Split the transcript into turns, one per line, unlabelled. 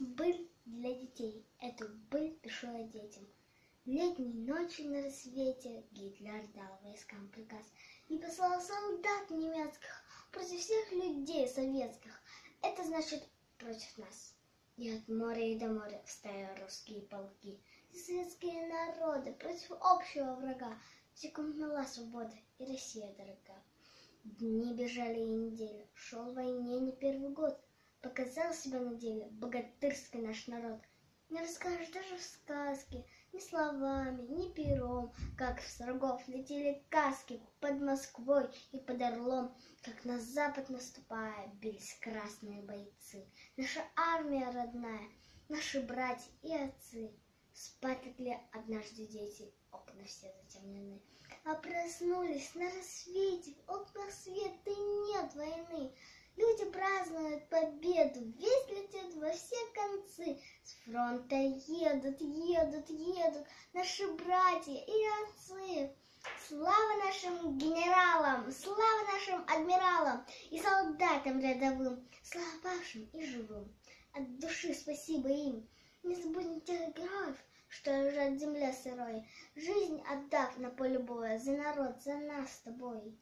Быль для детей. Эту быль пишу я детям. Летней ночью на рассвете Гитлер дал войскам приказ и послал солдат немецких против всех людей советских. Это значит против нас. И от моря и до моря встали русские полки. И советские народы против общего врага. Секунд мала свобода и Россия дорога. Дни бежали и недели, шел в войне не первый год. Показал себя на деле богатырский наш народ. Не расскажешь даже в сказке, ни словами, ни пером, как с врагов летели каски под Москвой и под Орлом, как на запад наступая бились красные бойцы. Наша армия родная, наши братья и отцы. Спать легли однажды дети, окна все затемнены. А проснулись на рассвете, в окнах света и нет войны. Люди празднуют победу, весь летит во все концы. С фронта едут, едут, едут наши братья и отцы. Слава нашим генералам, слава нашим адмиралам и солдатам рядовым, слава павшим и живым. От души спасибо им. Не забудем тех героев, что лежат в земле сырой, жизнь отдав на поле боя за народ, за нас с тобой.